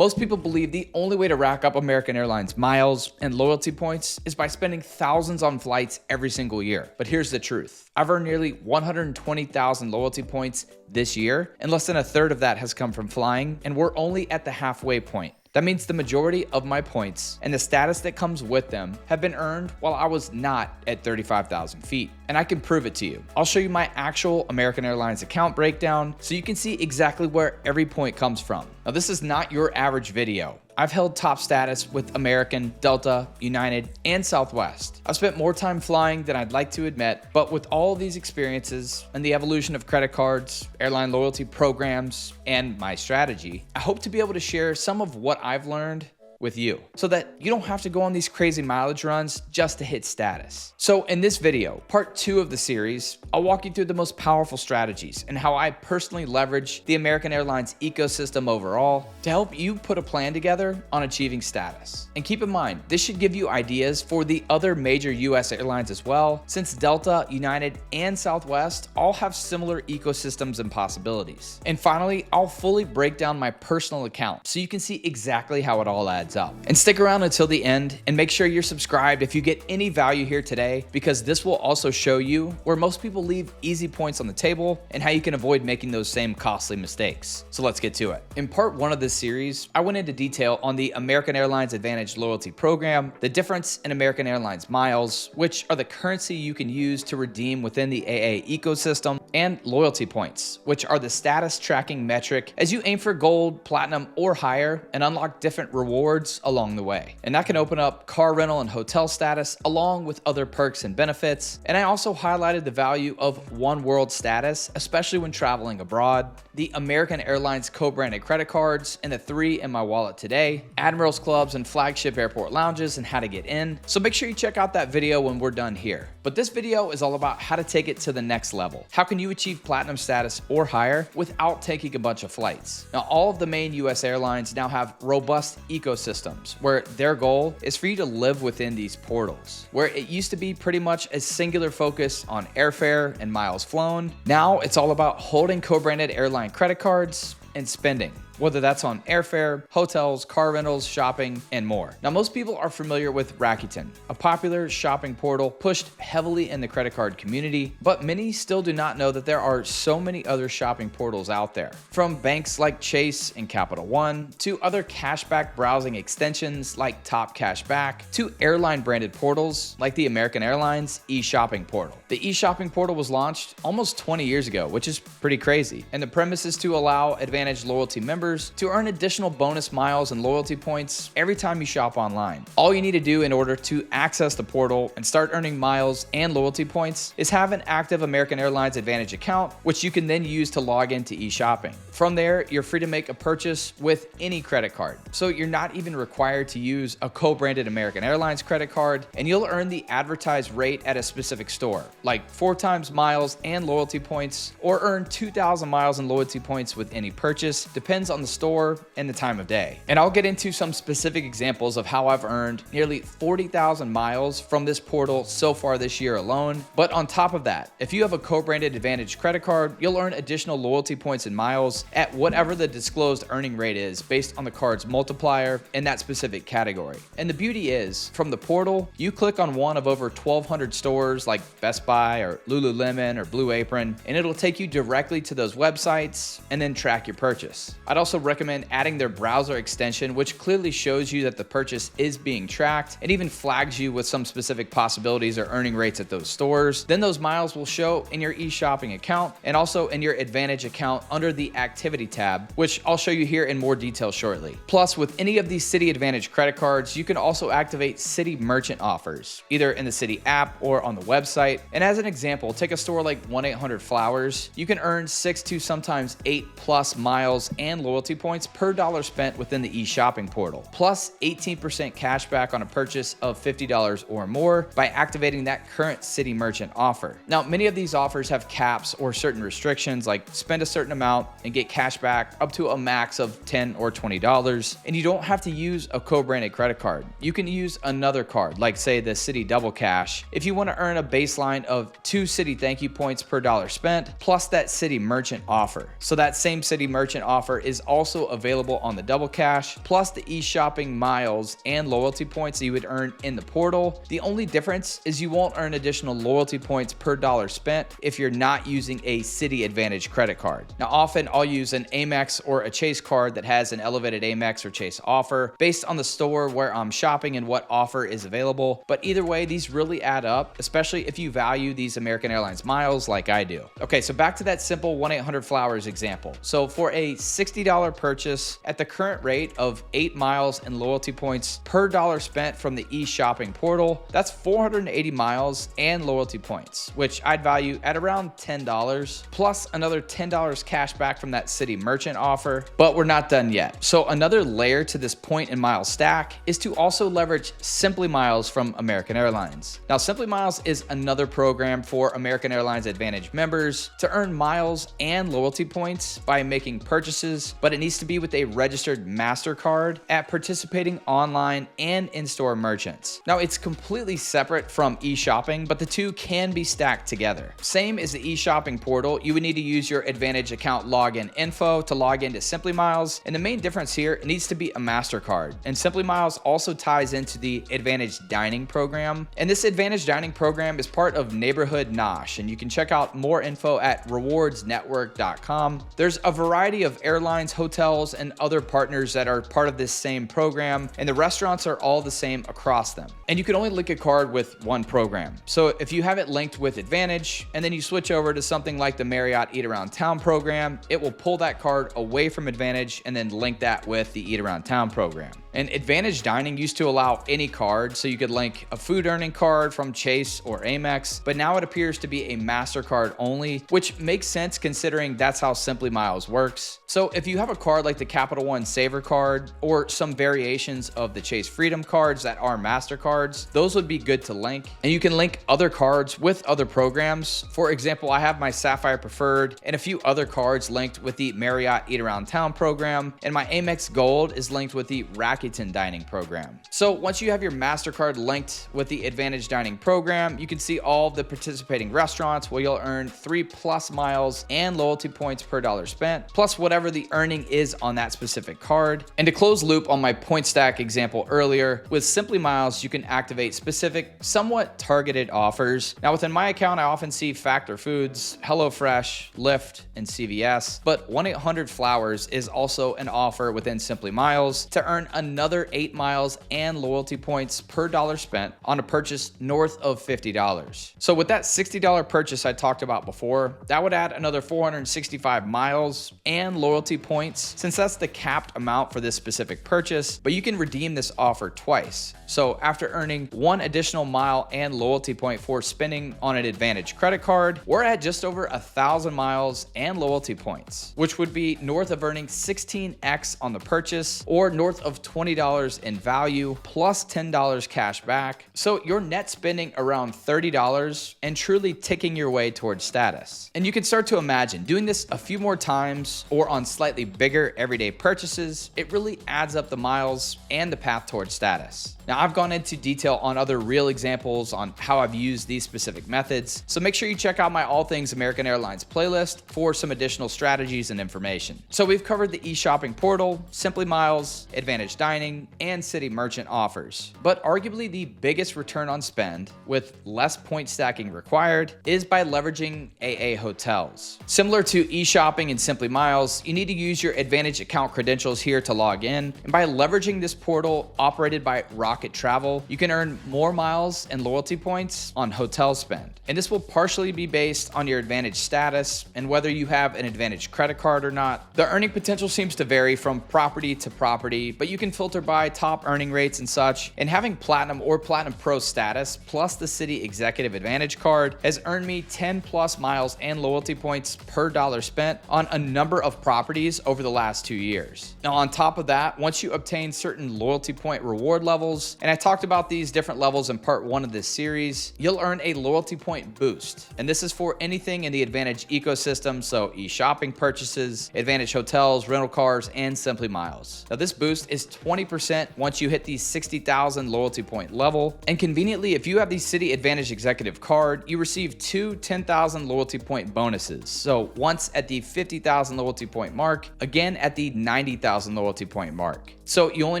Most people believe the only way to rack up American Airlines miles and loyalty points is by spending thousands on flights every single year. But here's the truth. I've earned nearly 120,000 loyalty points this year, and less than a third of that has come from flying, and we're only at the halfway point. That means the majority of my points and the status that comes with them have been earned while I was not at 35,000 feet. And I can prove it to you. I'll show you my actual American Airlines account breakdown so you can see exactly where every point comes from. Now, this is not your average video. I've held top status with American, Delta, United, and Southwest. I've spent more time flying than I'd like to admit, but with all of these experiences and the evolution of credit cards, airline loyalty programs, and my strategy, I hope to be able to share some of what I've learned with you so that you don't have to go on these crazy mileage runs just to hit status. So in this video, part 2 of the series, I'll walk you through the most powerful strategies and how I personally leverage the American Airlines ecosystem overall to help you put a plan together on achieving status. And keep in mind, this should give you ideas for the other major US airlines as well, since Delta, United, and Southwest all have similar ecosystems and possibilities. And finally, I'll fully break down my personal account so you can see exactly how it all adds up. And stick around until the end and make sure you're subscribed if you get any value here today, because this will also show you where most people leave easy points on the table and how you can avoid making those same costly mistakes. So let's get to it. In part 1 of this series, I went into detail on the American Airlines AAdvantage Loyalty Program, the difference in American Airlines miles, which are the currency you can use to redeem within the AA ecosystem, and loyalty points, which are the status tracking metric as you aim for gold, platinum, or higher and unlock different rewards along the way. And that can open up car rental and hotel status along with other perks and benefits. And I also highlighted the value of One World status, especially when traveling abroad, the American Airlines co-branded credit cards, and the 3 in my wallet today, Admirals Clubs and flagship airport lounges and how to get in. So make sure you check out that video when we're done here. But this video is all about how to take it to the next level. How can you achieve platinum status or higher without taking a bunch of flights? Now, all of the main US airlines now have robust ecosystems where their goal is for you to live within these portals. Where it used to be pretty much a singular focus on airfare and miles flown, now it's all about holding co-branded airline credit cards and spending, whether that's on airfare, hotels, car rentals, shopping, and more. Now, most people are familiar with Rakuten, a popular shopping portal pushed heavily in the credit card community, but many still do not know that there are so many other shopping portals out there. From banks like Chase and Capital One, to other cashback browsing extensions like Top Cashback, to airline branded portals like the American Airlines eShopping portal. The eShopping portal was launched almost 20 years ago, which is pretty crazy. And the premise is to allow AAdvantage Loyalty members to earn additional bonus miles and loyalty points every time you shop online. All you need to do in order to access the portal and start earning miles and loyalty points is have an active American Airlines AAdvantage account, which you can then use to log into eShopping. From there, you're free to make a purchase with any credit card. So you're not even required to use a co-branded American Airlines credit card, and you'll earn the advertised rate at a specific store, like 4 times miles and loyalty points, or earn 2,000 miles and loyalty points with any purchase. Depends on the store and the time of day. And I'll get into some specific examples of how I've earned nearly 40,000 miles from this portal so far this year alone. But on top of that, if you have a co-branded AAdvantage credit card, you'll earn additional loyalty points and miles at whatever the disclosed earning rate is based on the card's multiplier in that specific category. And the beauty is, from the portal, you click on one of over 1,200 stores like Best Buy or Lululemon or Blue Apron, and it'll take you directly to those websites and then track your purchase. I'd also recommend adding their browser extension, which clearly shows you that the purchase is being tracked and even flags you with some specific possibilities or earning rates at those stores. Then those miles will show in your eShopping account and also in your AAdvantage account under the Activity tab, which I'll show you here in more detail shortly. Plus, with any of these Citi AAdvantage credit cards, you can also activate Citi merchant offers, either in the Citi app or on the website. And as an example, take a store like 1-800-Flowers. You can earn 6 to sometimes 8+ miles and loyalty points per dollar spent within the eShopping portal, plus 18% cash back on a purchase of $50 or more by activating that current Citi merchant offer. Now, many of these offers have caps or certain restrictions, like spend a certain amount and get cash back up to a max of $10 or $20. And you don't have to use a co-branded credit card. You can use another card, like say the Citi Double Cash, if you want to earn a baseline of 2 Citi thank you points per dollar spent, plus that Citi merchant offer. So that same Citi merchant offer is is also available on the Double Cash, plus the eShopping miles and loyalty points that you would earn in the portal. The only difference is you won't earn additional loyalty points per dollar spent if you're not using a Citi AAdvantage credit card. Now, often I'll use an Amex or a Chase card that has an elevated Amex or Chase offer based on the store where I'm shopping and what offer is available. But either way, these really add up, especially if you value these American Airlines miles like I do. Okay, so back to that simple 1-800-Flowers example. So for a $60 purchase at the current rate of 8 miles and loyalty points per dollar spent from the eShopping portal, that's 480 miles and loyalty points, which I'd value at around $10, plus another $10 cash back from that Citi merchant offer. But we're not done yet. So another layer to this point and mile stack is to also leverage SimplyMiles from American Airlines. Now, SimplyMiles is another program for American Airlines AAdvantage members to earn miles and loyalty points by making purchases, but it needs to be with a registered MasterCard at participating online and in-store merchants. Now, it's completely separate from eShopping, but the two can be stacked together. Same as the eShopping portal, you would need to use your AAdvantage account login info to log into SimplyMiles, and the main difference here, it needs to be a MasterCard. And SimplyMiles also ties into the AAdvantage Dining program, and this AAdvantage Dining program is part of Neighborhood Nosh, and you can check out more info at rewardsnetwork.com. There's a variety of airlines, hotels, and other partners that are part of this same program, and the restaurants are all the same across them. And you can only link a card with one program. So if you have it linked with AAdvantage, and then you switch over to something like the Marriott Eat Around Town program, it will pull that card away from AAdvantage and then link that with the Eat Around Town program. And AAdvantage Dining used to allow any card, so you could link a food earning card from Chase or Amex, but now it appears to be a MasterCard only, which makes sense considering that's how SimplyMiles works. So if you have a card like the Capital One Saver card or some variations of the Chase Freedom cards that are MasterCards, those would be good to link. And you can link other cards with other programs. For example, I have my Sapphire Preferred and a few other cards linked with the Marriott Eat Around Town program, and my Amex Gold is linked with the Rakuten Dining program. So once you have your MasterCard linked with the AAdvantage Dining program, you can see all of the participating restaurants where you'll earn 3+ miles and loyalty points per dollar spent, plus whatever the earning is on that specific card. And to close loop on my point stack example earlier, with SimplyMiles, you can activate specific, somewhat targeted offers. Now within my account, I often see Factor Foods, HelloFresh, Lyft, and CVS, but 1-800-Flowers is also an offer within SimplyMiles to earn another 8 miles and loyalty points per dollar spent on a purchase north of $50. So with that $60 purchase I talked about before, that would add another 465 miles and loyalty points, since that's the capped amount for this specific purchase, but you can redeem this offer twice. So after earning one additional mile and loyalty point for spending on an AAdvantage credit card, we're at just over 1,000 miles and loyalty points, which would be north of earning 16x on the purchase or north of $20 in value plus $10 cash back. So you're net spending around $30 and truly ticking your way towards status. And you can start to imagine doing this a few more times or on slightly bigger everyday purchases. It really adds up the miles and the path towards status. Now, I've gone into detail on other real examples on how I've used these specific methods, so make sure you check out my All Things American Airlines playlist for some additional strategies and information. So we've covered the eShopping portal, SimplyMiles, AAdvantage Dining, and Citi merchant offers. But arguably the biggest return on spend, with less point stacking required, is by leveraging AA Hotels. Similar to eShopping and SimplyMiles, you need to use your AAdvantage account credentials here to log in, and by leveraging this portal operated by Rocket Travel, you can earn more miles and loyalty points on hotel spend. And this will partially be based on your AAdvantage status and whether you have an AAdvantage credit card or not. The earning potential seems to vary from property to property, but you can filter by top earning rates and such. And having Platinum or Platinum Pro status plus the Citi Executive AAdvantage card has earned me 10+ miles and loyalty points per dollar spent on a number of properties over the last 2 years. Now, on top of that, once you obtain certain loyalty point reward levels, and I talked about these different levels in part 1 of this series, you'll earn a loyalty point boost. And this is for anything in the AAdvantage ecosystem, so eShopping purchases, AAdvantage Hotels, rental cars, and SimplyMiles. Now, this boost is 20% once you hit the 60,000 loyalty point level. And conveniently, if you have the Citi AAdvantage Executive card, you receive two 10,000 loyalty point bonuses. So once at the 50,000 loyalty point mark, again at the 90,000 loyalty point mark. So you only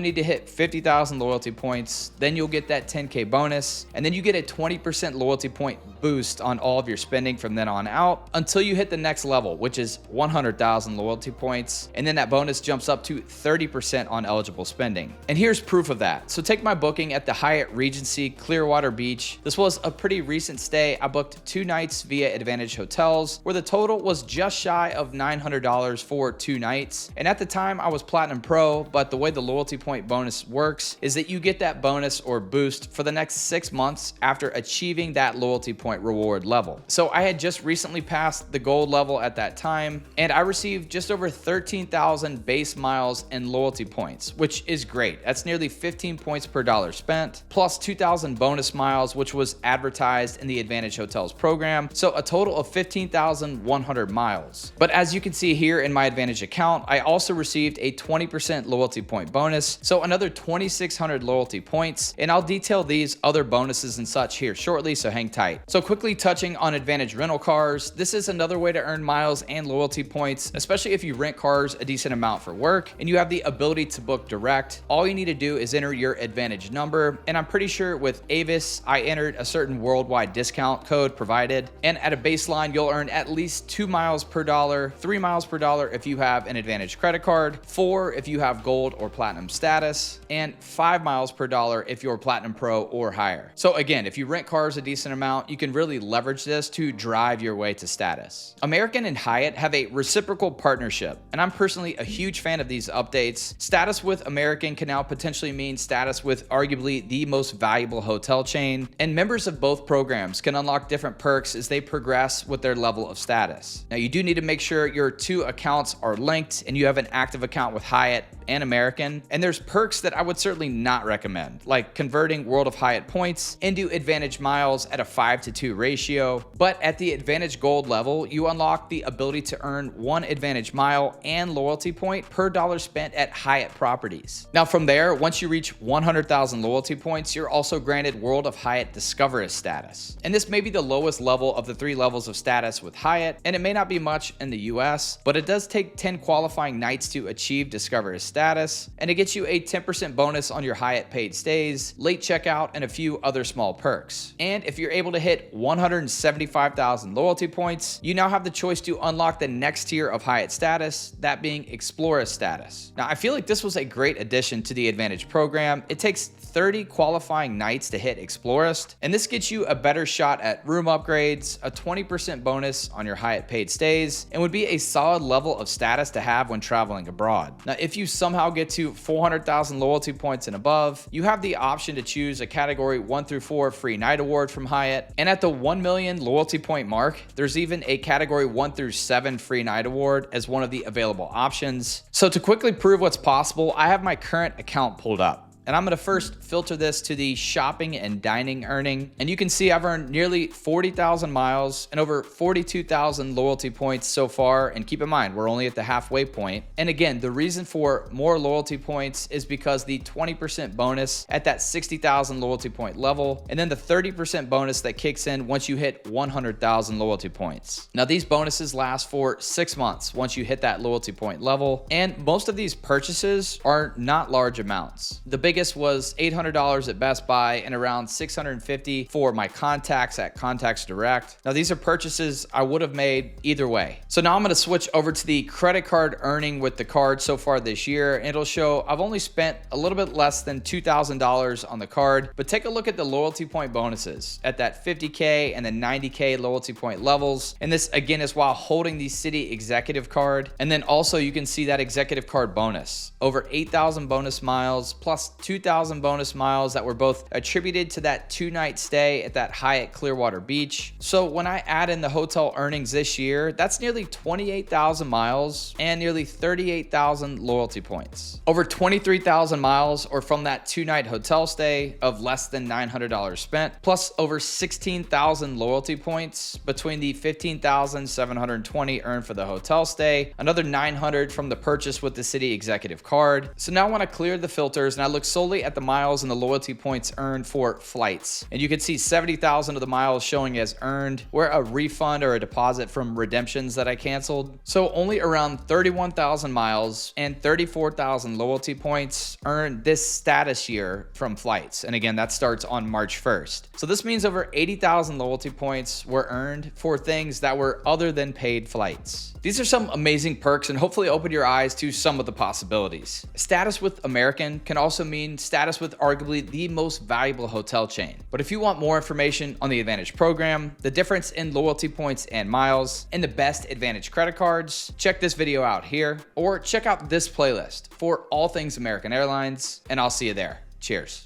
need to hit 50,000 loyalty points, then you'll get that 10K bonus, and then you get a 20% loyalty point boost on all of your spending from then on out until you hit the next level, which is 100,000 loyalty points. And then that bonus jumps up to 30% on eligible spending. And here's proof of that. So take my booking at the Hyatt Regency Clearwater Beach. This was a pretty recent stay. I booked 2 nights via AAdvantage Hotels, where the total was just shy of $900 for 2 nights. And at the time I was Platinum Pro, but the way the loyalty point bonus works is that you get that bonus or boost for the next 6 months after achieving that loyalty point reward level. So I had just recently passed the gold level at that time, and I received just over 13,000 base miles and loyalty points, which is great. That's nearly 15 points per dollar spent, plus 2,000 bonus miles, which was advertised in the AAdvantage Hotels program. So a total of 15,100 miles. But as you can see here in my AAdvantage account, I also received a 20% loyalty point bonus. So another 2,600 loyalty points, and I'll detail these other bonuses and such here shortly, so hang tight. So quickly touching on AAdvantage rental cars, this is another way to earn miles and loyalty points, especially if you rent cars a decent amount for work and you have the ability to book direct. All you need to do is enter your AAdvantage number, and I'm pretty sure with Avis, I entered a certain worldwide discount code provided, and at a baseline, you'll earn at least 2 miles per dollar, 3 miles per dollar if you have an AAdvantage credit card, 4 if you have gold or platinum status, and 5 miles per dollar if you're Platinum Pro or higher. So again, if you rent cars a decent amount, you can really leverage this to drive your way to status. American and Hyatt have a reciprocal partnership, and I'm personally a huge fan of these updates. Status with American can now potentially mean status with arguably the most valuable hotel chain, and members of both programs can unlock different perks as they progress with their level of status. Now, you do need to make sure your 2 accounts are linked and you have an active account with Hyatt and American, and there's perks that I would certainly not recommend, like converting World of Hyatt points into AAdvantage miles at a 5-to-2 ratio. But at the AAdvantage Gold level, you unlock the ability to earn 1 AAdvantage mile and loyalty point per dollar spent at Hyatt properties. Now from there, once you reach 100,000 loyalty points, you're also granted World of Hyatt Discoverist status. And this may be the lowest level of the 3 levels of status with Hyatt, and it may not be much in the US, but it does take 10 qualifying nights to achieve Discoverist status, and it gets you a 10% bonus on your Hyatt paid stays, late checkout, and a few other small perks. And if you're able to hit 175,000 loyalty points, you now have the choice to unlock the next tier of Hyatt status, that being Explorist status. Now, I feel like this was a great addition to the AAdvantage program. It takes 30 qualifying nights to hit Explorist, and this gets you a better shot at room upgrades, a 20% bonus on your Hyatt paid stays, and would be a solid level of status to have when traveling abroad. Now, if you somehow get to 400,000 loyalty points and above, you have the option to choose a category 1 through 4 free night award from Hyatt, and at the 1 million loyalty point mark, there's even a category 1 through 7 free night award as one of the available options. So to quickly prove what's possible, I have my current account pulled up. And I'm going to first filter this to the shopping and dining earning. And you can see I've earned nearly 40,000 miles and over 42,000 loyalty points so far. And keep in mind, we're only at the halfway point. And again, the reason for more loyalty points is because the 20% bonus at that 60,000 loyalty point level, and then the 30% bonus that kicks in once you hit 100,000 loyalty points. Now, these bonuses last for 6 months once you hit that loyalty point level. And most of these purchases are not large amounts. The biggest was $800 at Best Buy and around $650 for my contacts at Contacts Direct. Now, these are purchases I would have made either way. So now I'm going to switch over to the credit card earning with the card so far this year. And it'll show I've only spent a little bit less than $2,000 on the card, but take a look at the loyalty point bonuses at that 50K and the 90K loyalty point levels. And this again is while holding the Citi executive card. And then also you can see that executive card bonus, over 8,000 bonus miles plus 2,000 bonus miles that were both attributed to that 2-night stay at that Hyatt Clearwater Beach. So when I add in the hotel earnings this year, that's nearly 28,000 miles and nearly 38,000 loyalty points. Over 23,000 miles or from that 2-night hotel stay of less than $900 spent, plus over 16,000 loyalty points between the 15,720 earned for the hotel stay, another 900 from the purchase with the Citi Executive Card. So now when I clear the filters and I look solely at the miles and the loyalty points earned for flights, and you can see 70,000 of the miles showing as earned were a refund or a deposit from redemptions that I canceled. So only around 31,000 miles and 34,000 loyalty points earned this status year from flights. And again, that starts on March 1st. So this means over 80,000 loyalty points were earned for things that were other than paid flights. These are some amazing perks and hopefully open your eyes to some of the possibilities. Status with American can also mean status with arguably the most valuable hotel chain. But if you want more information on the AAdvantage program, the difference in loyalty points and miles, and the best AAdvantage credit cards, check this video out here or check out this playlist for all things American Airlines, and I'll see you there. Cheers.